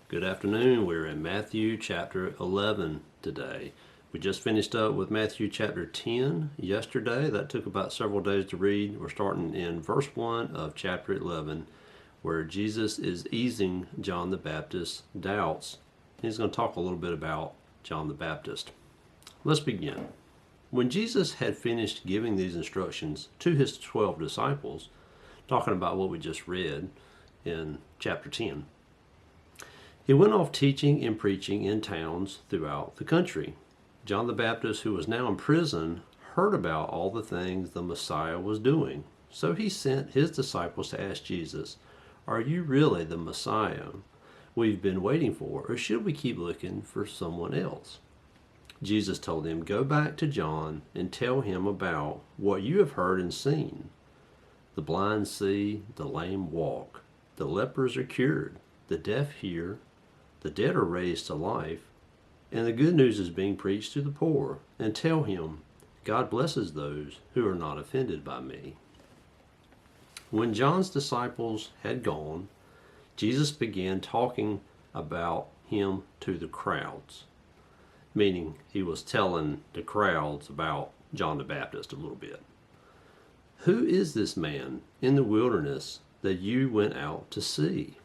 Good afternoon. We're in Matthew chapter 11 today. We just finished up with Matthew chapter 10 yesterday. That took about several days to read. We're starting in verse 1 of chapter 11, where Jesus is easing John the Baptist's doubts. He's going to talk a little bit about John the Baptist. Let's begin. When Jesus had finished giving these instructions to his 12 disciples, talking about what we just read in chapter 10, he went off teaching and preaching in towns throughout the country. John the Baptist, who was now in prison, heard about all the things the Messiah was doing. So he sent his disciples to ask Jesus, "Are you really the Messiah we've been waiting for, or should we keep looking for someone else?" Jesus told them, "Go back to John and tell him about what you have heard and seen. The blind see, the lame walk, the lepers are cured, the deaf hear, the dead are raised to life, and the good news is being preached to the poor. And tell him, God blesses those who are not offended by me." When John's disciples had gone, Jesus began talking about him to the crowds, meaning he was telling the crowds about John the Baptist a little bit. "Who is this man in the wilderness that you went out to see?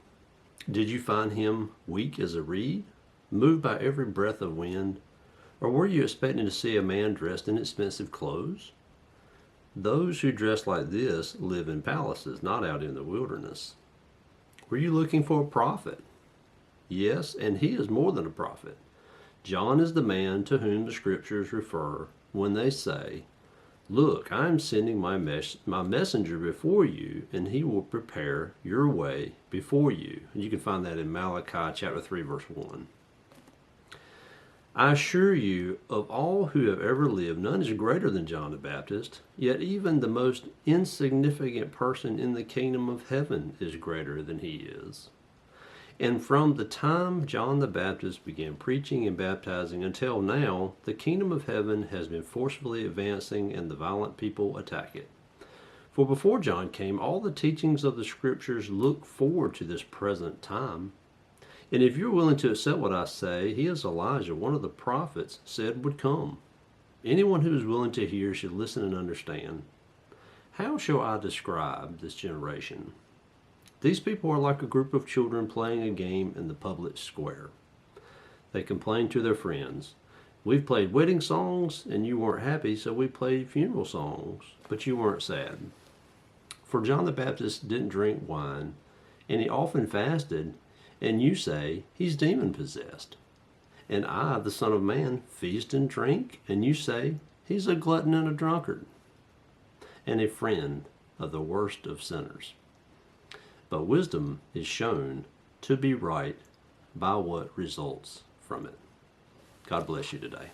Did you find him weak as a reed, moved by every breath of wind? Or were you expecting to see a man dressed in expensive clothes? Those who dress like this live in palaces, not out in the wilderness. Were you looking for a prophet? Yes, and he is more than a prophet. John is the man to whom the scriptures refer when they say, 'Look, I am sending my messenger before you, and he will prepare your way before you.'" And you can find that in Malachi chapter 3, verse 1. "I assure you, of all who have ever lived, none is greater than John the Baptist, yet even the most insignificant person in the kingdom of heaven is greater than he is. And from the time John the Baptist began preaching and baptizing until now, the kingdom of heaven has been forcefully advancing, and the violent people attack it. For before John came, all the teachings of the scriptures look forward to this present time. And if you're willing to accept what I say, he is Elijah, one of the prophets, said would come. Anyone who is willing to hear should listen and understand. How shall I describe this generation? These people are like a group of children playing a game in the public square. They complain to their friends, 'We've played wedding songs, and you weren't happy, so we played funeral songs, but you weren't sad.' For John the Baptist didn't drink wine, and he often fasted, and you say, 'He's demon-possessed.' And I, the Son of Man, feast and drink, and you say, 'He's a glutton and a drunkard, and a friend of the worst of sinners.' But wisdom is shown to be right by what results from it." God bless you today.